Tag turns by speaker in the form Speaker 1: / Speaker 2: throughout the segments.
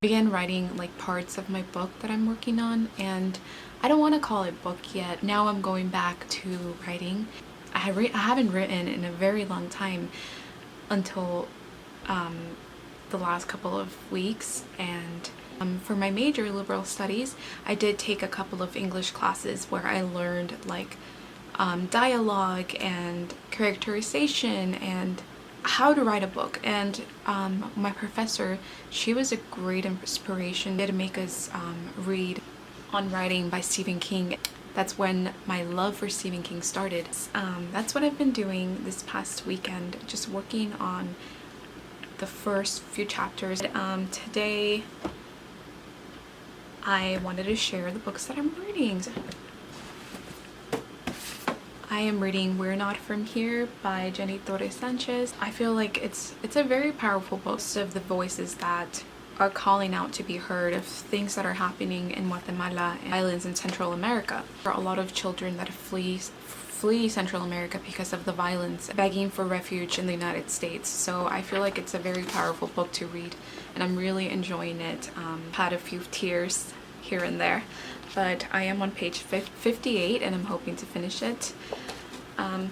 Speaker 1: began writing like parts of my book that I'm working on, and I don't want to call it book yet. Now I'm going back to writing. I haven't written in a very long time until the last couple of weeks, and for my major, liberal studies, I did take a couple of English classes where I learned like dialogue and characterization and how to write a book. And my professor, she was a great inspiration. She did make us read On Writing by Stephen King. That's when my love for Stephen King started. That's what I've been doing this past weekend, just working on the first few chapters. Today I wanted to share the books that I'm reading. I am reading We're Not From Here by Jenny Torres Sanchez. I feel like it's a very powerful book of the voices that are calling out to be heard of things that are happening in Guatemala and islands in Central America. There are a lot of children that flee Central America because of the violence, begging for refuge in the United States. So I feel like it's a very powerful book to read, and I'm really enjoying it. Had a few tears here and there, but I am on page 58 and I'm hoping to finish it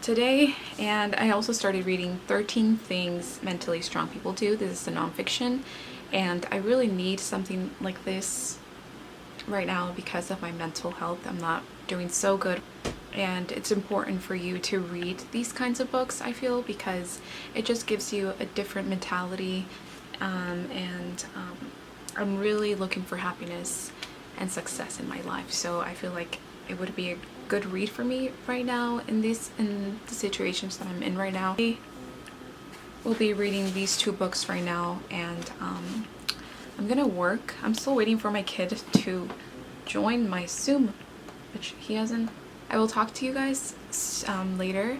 Speaker 1: today. And I also started reading 13 Things Mentally Strong People Do. This is a nonfiction, and I really need something like this right now because of my mental health. I'm not doing so good, and it's important for you to read these kinds of books, I feel, because it just gives you a different mentality, and I'm really looking for happiness and success in my life. So I feel like it would be a good read for me right now in the situations that I'm in right now. I will be reading these two books right now, and I'm gonna work. I'm still waiting for my kid to join my Zoom, which he hasn't. I will talk to you guys later.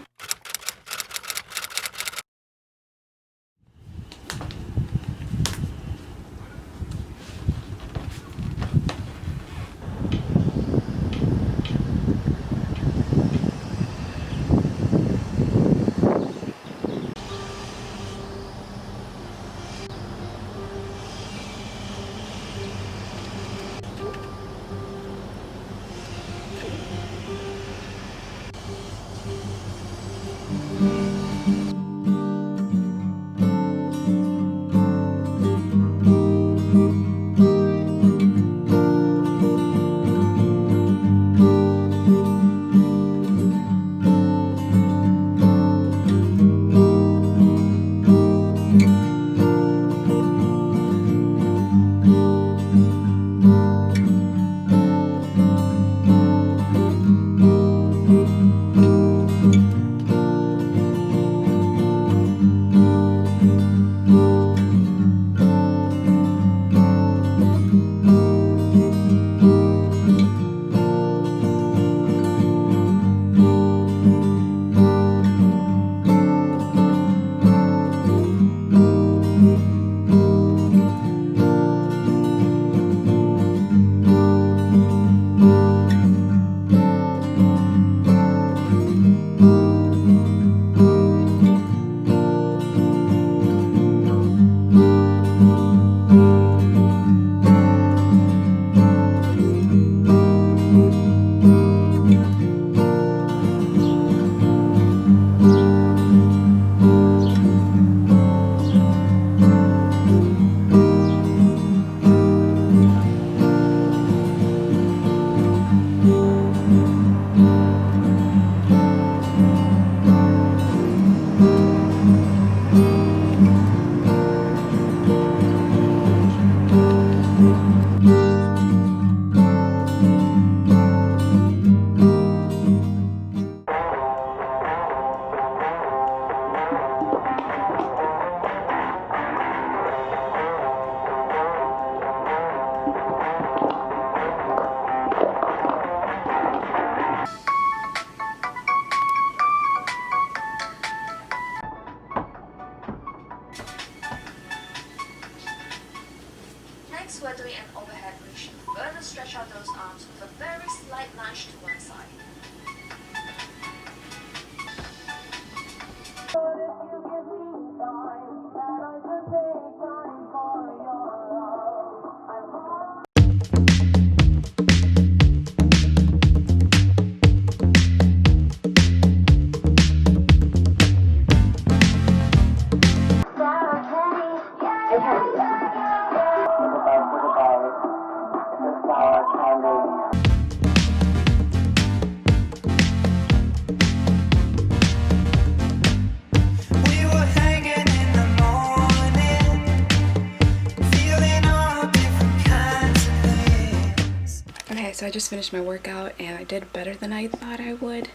Speaker 2: Next, we're doing an overhead reach. Further stretch out those arms with a very slight lunge to one side.
Speaker 1: I just finished my workout and I did better than I thought I would.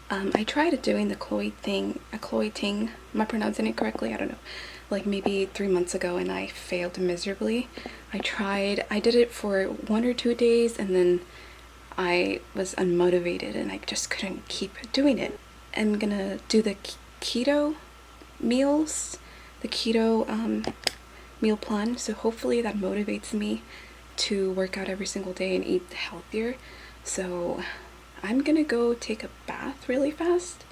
Speaker 1: I tried doing the Chloe ting, am I pronouncing it correctly? I don't know, like maybe 3 months ago, and I failed miserably. I did it for 1 or 2 days, and then I was unmotivated and I just couldn't keep doing it. I'm gonna do the keto meals, the keto meal plan, so hopefully that motivates me to work out every single day and eat healthier. So I'm gonna go take a bath really fast.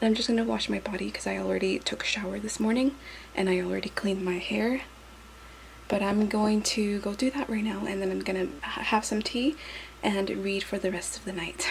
Speaker 1: I'm just gonna wash my body because I already took a shower this morning and I already cleaned my hair. But I'm going to go do that right now, and then I'm gonna have some tea and read for the rest of the night.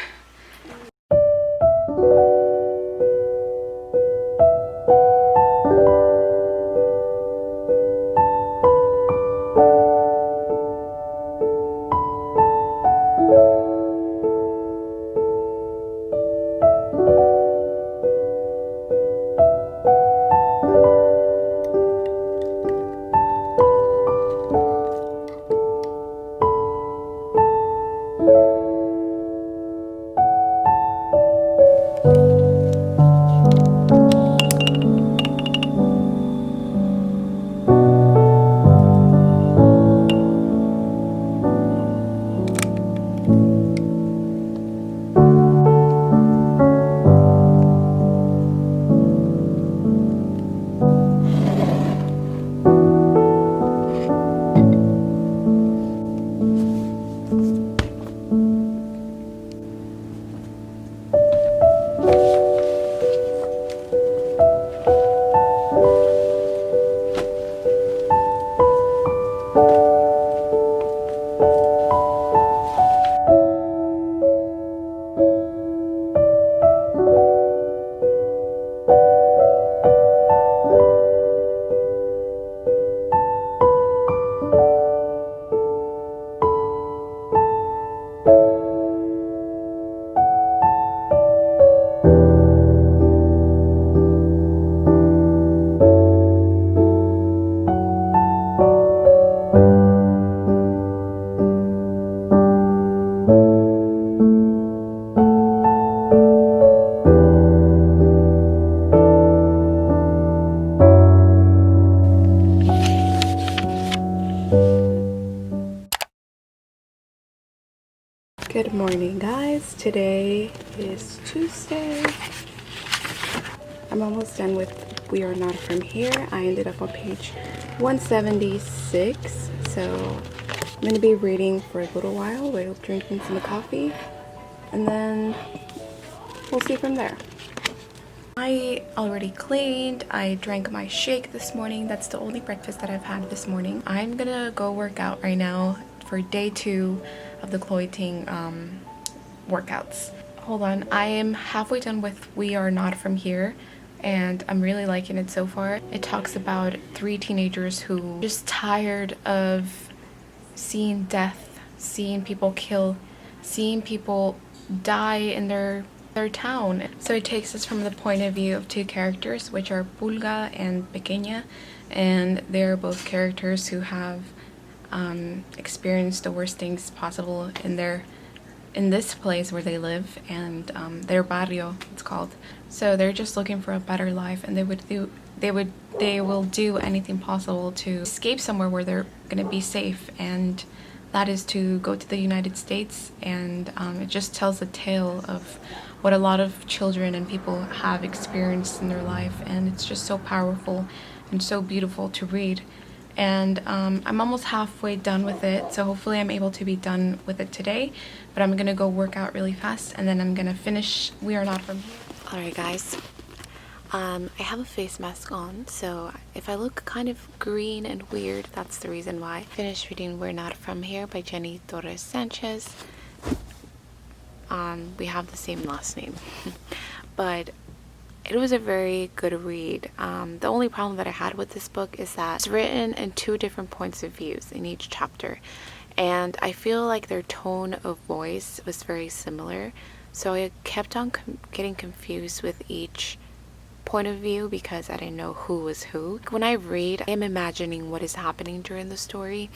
Speaker 1: Good morning, guys. Today is Tuesday. I'm almost done with We Are Not From Here. I ended up on page 176, so I'm going to be reading for a little while while drinking some coffee, and then we'll see from there. I already cleaned. I drank my shake this morning. That's the only breakfast that I've had this morning. I'm gonna go work out right now for day 2 of the Chloe ting workouts. Hold on, I am halfway done with We Are Not From Here, and I'm really liking it so far. It talks about 3 teenagers who are just tired of seeing death, seeing people kill, seeing people die in their town. So it takes us from the point of view of 2 characters, which are Pulga and Pequeña, and they're both characters who have experienced the worst things possible in this place where they live, and their barrio, it's called. So they're just looking for a better life, and they will do anything possible to escape somewhere where they're gonna be safe, and that is to go to the United States. And it just tells a tale of what a lot of children and people have experienced in their life, and it's just so powerful and so beautiful to read. And I'm almost halfway done with it, so hopefully I'm able to be done with it today. But I'm gonna go work out really fast, and then I'm gonna finish We Are Not From Here. Alright guys, I have a face mask on, so if I look kind of green and weird, that's the reason why. Finished reading We're Not From Here by Jenny Torres Sanchez. We have the same last name. But it was a very good read. The only problem that I had with this book is that it's written in 2 different points of views in each chapter, and I feel like their tone of voice was very similar, so I kept on getting confused with each point of view because I didn't know who was who. When I read, I am imagining what is happening during the story,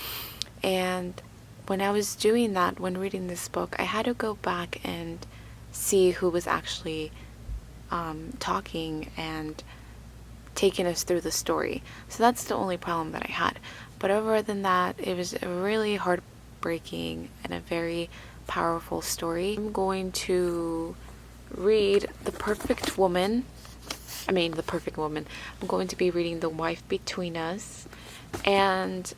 Speaker 1: and when I was doing that, when reading this book, I had to go back and see who was actually talking and taking us through the story. So that's the only problem that I had. But other than that, it was a really heartbreaking and a very powerful story. I'm going to read The Perfect Woman. I'm going to be reading The Wife Between Us. And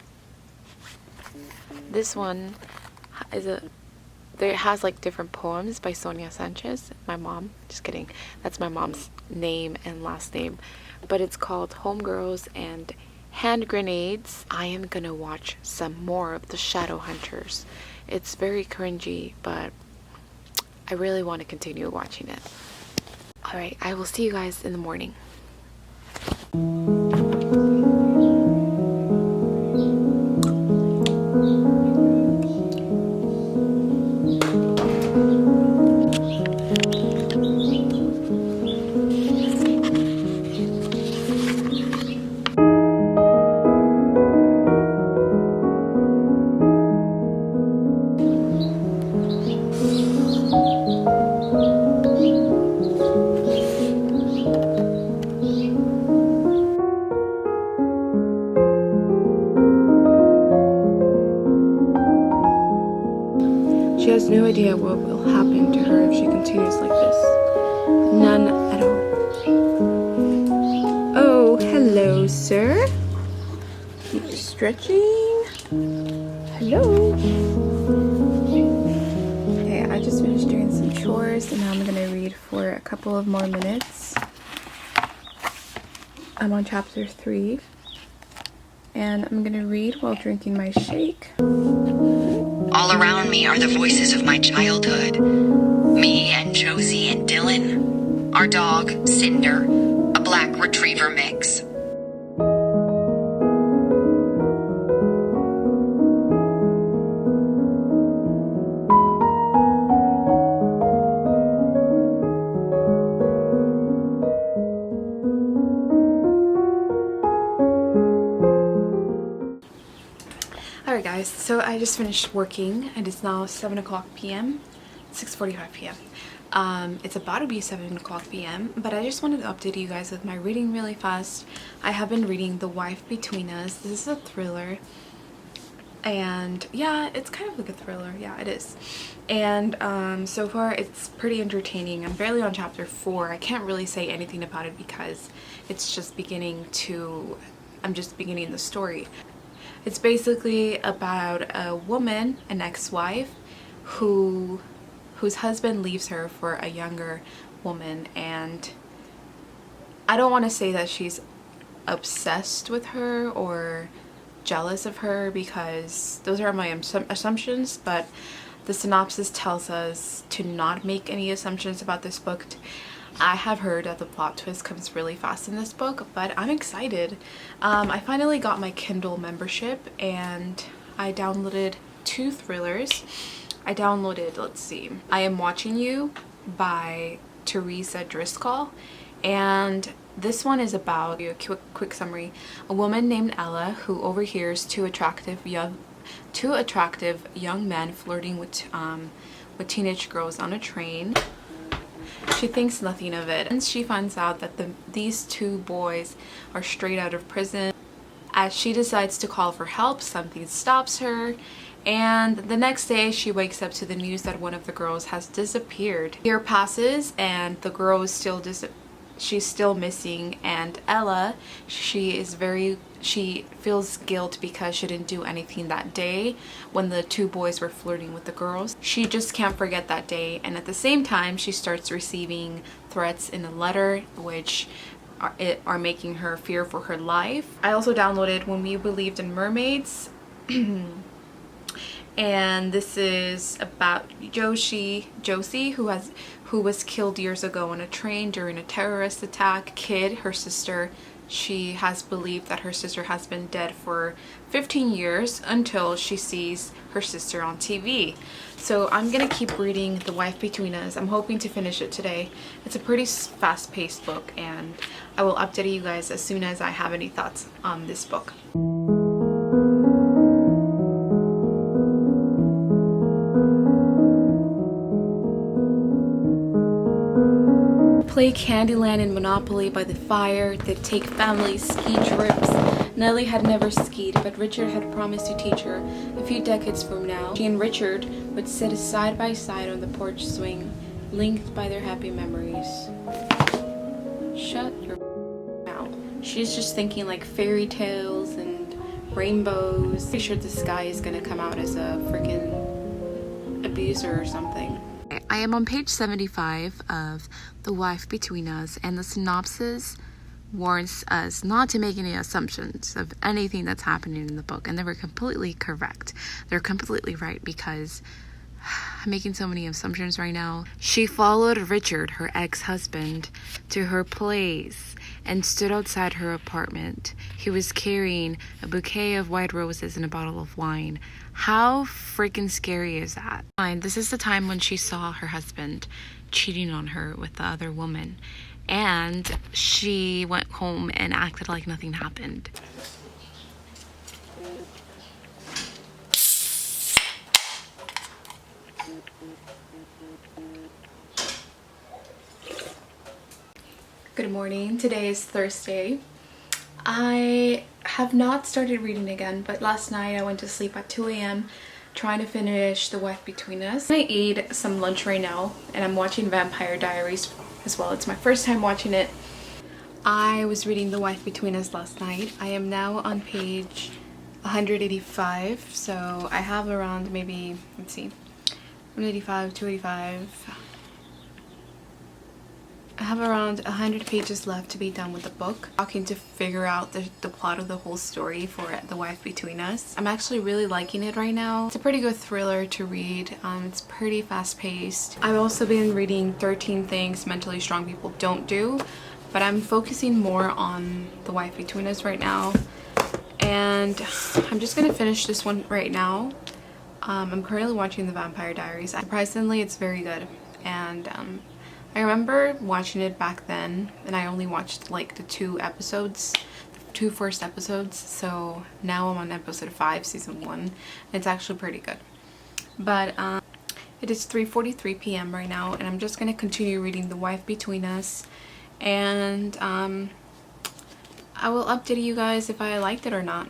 Speaker 1: this one has like different poems by Sonia Sanchez, my mom. Just kidding. That's my mom's name and last name. But it's called Homegirls and Hand Grenades. I am gonna watch some more of The Shadowhunters. It's very cringy, but I really want to continue watching it. Alright, I will see you guys in the morning. She has no idea what will happen to her if she continues like this. None at all. Oh, hello, sir. You stretching? Hello. Okay, I just finished doing some chores and now I'm gonna read for a couple of more minutes. I'm on chapter 3 and I'm gonna read while drinking my shake.
Speaker 3: All around me are the voices of my childhood. Me and Josie and Dylan. Our dog, Cinder, a black retriever mix.
Speaker 1: Alright guys, so I just finished working and it's now 7 o'clock p.m. 6:45 p.m. It's about to be 7 o'clock p.m. but I just wanted to update you guys with my reading really fast. I have been reading The Wife Between Us. This is a thriller and yeah, it's kind of like a thriller. Yeah, it is. And so far it's pretty entertaining. I'm barely on chapter 4. I can't really say anything about it because it's just I'm just beginning the story. It's basically about a woman, an ex-wife, whose husband leaves her for a younger woman, and I don't want to say that she's obsessed with her or jealous of her because those are my assumptions, but the synopsis tells us to not make any assumptions about this book. I have heard that the plot twist comes really fast in this book, but I'm excited. I finally got my Kindle membership and I downloaded 2 thrillers. I downloaded, let's see, I Am Watching You by Teresa Driscoll, and this one is about, a quick summary, a woman named Ella who overhears two attractive young men flirting with teenage girls on a train. She thinks nothing of it, and she finds out that these 2 boys are straight out of prison. As she decides to call for help, something stops her, and the next day she wakes up to the news that one of the girls has disappeared. A year passes and the girl is she's still missing, and Ella, she feels guilt because she didn't do anything that day when the 2 boys were flirting with the girls. She just can't forget that day, and at the same time she starts receiving threats in a letter which are making her fear for her life. I also downloaded When We Believed in Mermaids and this is about Josie who was killed years ago on a train during a terrorist attack. Kid, her sister, she has believed that her sister has been dead for 15 years until she sees her sister on TV. So I'm gonna keep reading The Wife Between Us. I'm hoping to finish it today. It's a pretty fast-paced book, and I will update you guys as soon as I have any thoughts on this book. play Candyland and Monopoly by the fire. They'd take family ski trips. Nellie had never skied, but Richard had promised to teach her a few decades from now. She and Richard would sit side by side on the porch swing, linked by their happy memories. Shut your mouth. She's just thinking like fairy tales and rainbows. Pretty sure this guy is gonna come out as a freaking abuser or something. I am on page 75 of The Wife Between Us, and the synopsis warns us not to make any assumptions of anything that's happening in the book, and they were completely correct. They're completely right, because I'm making so many assumptions right now. She followed Richard, her ex-husband, to her place and stood outside her apartment. He was carrying a bouquet of white roses and a bottle of wine. How freaking scary is that? And this is the time when she saw her husband cheating on her with the other woman, and she went home and acted like nothing happened. Good morning. Today is Thursday. I have not started reading again, but last night I went to sleep at 2 a.m. trying to finish The Wife Between Us. I ate some lunch right now and I'm watching Vampire Diaries as well. It's my first time watching it. I was reading The Wife Between Us last night. I am now on page 185, so I have around maybe, let's see, 185, 285. I have around 100 pages left to be done with the book. Talking to figure out the plot of the whole story for The Wife Between Us. I'm actually really liking it right now. It's a pretty good thriller to read. It's pretty fast paced. I've also been reading 13 Things Mentally Strong People Don't Do, but I'm focusing more on The Wife Between Us right now. And I'm just gonna finish this one right now. I'm currently watching The Vampire Diaries. Surprisingly, it's very good. And I remember watching it back then, and I only watched like the two first episodes, so now I'm on episode 5, season 1. It's actually pretty good. But it is 3:43 p.m. right now, and I'm just gonna continue reading The Wife Between Us, and I will update you guys if I liked it or not.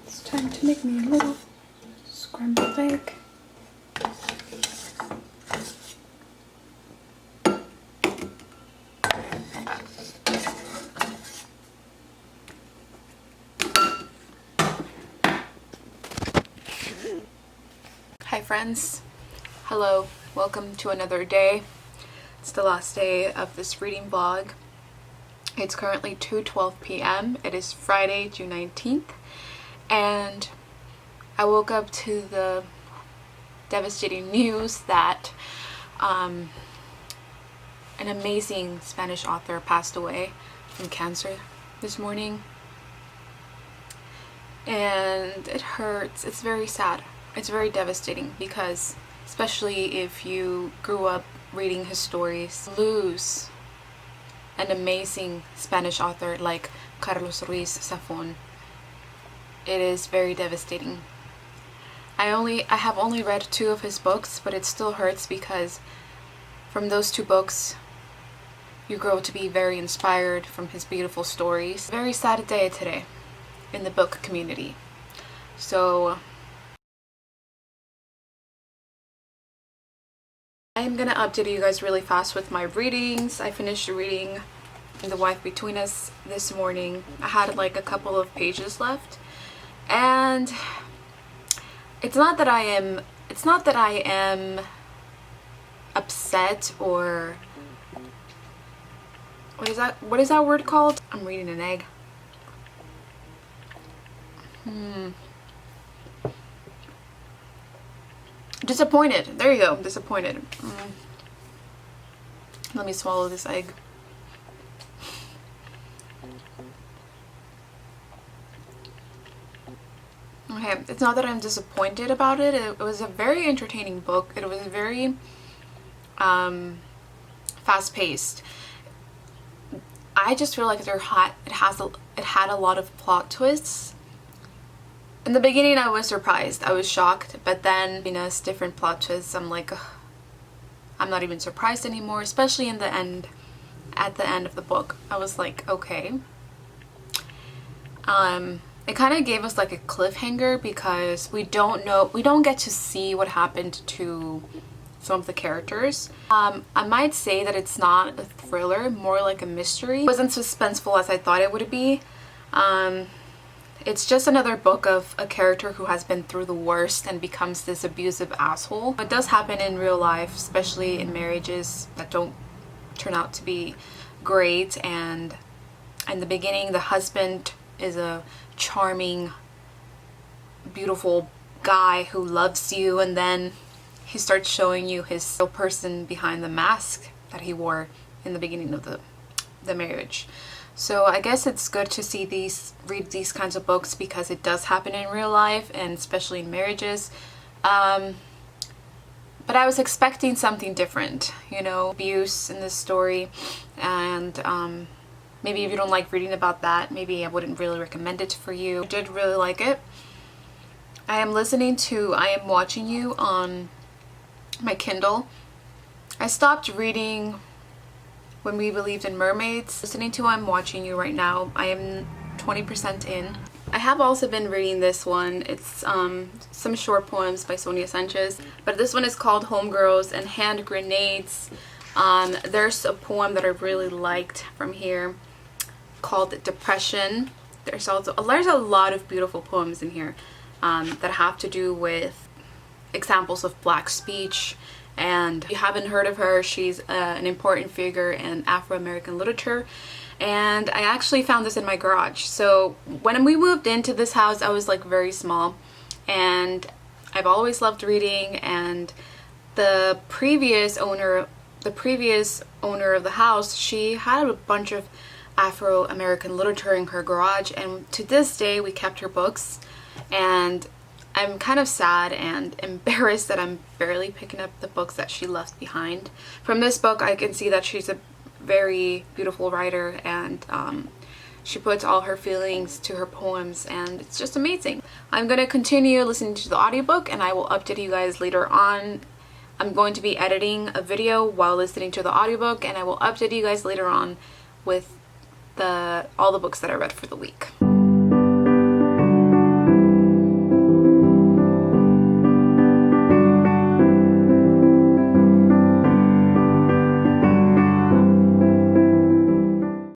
Speaker 1: It's time to make me a little scrambled egg. friends. Hello, welcome to another day. It's the last day of this reading vlog. It's currently 2:12 p.m. It is Friday, June 19th, and I woke up to the devastating news that an amazing Spanish author passed away from cancer this morning. And it hurts. It's very sad. It's very devastating because, especially if you grew up reading his stories, lose an amazing Spanish author like Carlos Ruiz Zafón. It is very devastating. I have only read 2 of his books, but it still hurts because from those 2 books you grow to be very inspired from his beautiful stories. Very sad day today in the book community. So I'm gonna update you guys really fast with my readings. I finished reading The Wife Between Us this morning. I had like a couple of pages left, and it's not that I am upset or what is that word called? I'm reading an egg. Disappointed. There you go. Disappointed. Let me swallow this egg. Okay, it's not that I'm disappointed about it. It was a very entertaining book. It was very fast-paced. I just feel like it had a lot of plot twists. In the beginning I was surprised, I was shocked, but then, different plot twists, I'm like, ugh, I'm not even surprised anymore, especially at the end of the book. I was like, okay. It kind of gave us like a cliffhanger because we don't get to see what happened to some of the characters. I might say that it's not a thriller, more like a mystery. It wasn't suspenseful as I thought it would be. It's just another book of a character who has been through the worst and becomes this abusive asshole. It does happen in real life, especially in marriages that don't turn out to be great, and in the beginning the husband is a charming, beautiful guy who loves you, and then he starts showing you his real person behind the mask that he wore in the beginning of the marriage. So I guess it's good to read these kinds of books because it does happen in real life, and especially in marriages. But I was expecting something different, abuse in this story, and maybe if you don't like reading about that, maybe I wouldn't really recommend it for you. I did really like it. I am watching you on my Kindle. I stopped reading When We Believed in Mermaids. Listening to I'm Watching You right now. I am 20% in. I have also been reading this one. It's some short poems by Sonia Sanchez, but this one is called Homegirls and Hand Grenades. There's a poem that I really liked from here called Depression. There's a lot of beautiful poems in here that have to do with examples of Black speech. And if you haven't heard of her, she's an important figure in Afro-American literature, and I actually found this in my garage. So when we moved into this house, I was like very small, and I've always loved reading, and the previous owner of the house, she had a bunch of Afro-American literature in her garage, and to this day we kept her books, and I'm kind of sad and embarrassed that I'm barely picking up the books that she left behind. From this book, I can see that she's a very beautiful writer, and she puts all her feelings to her poems, and it's just amazing. I'm going to continue listening to the audiobook, and I will update you guys later on. I'm going to be editing a video while listening to the audiobook, and I will update you guys later on with all the books that I read for the week.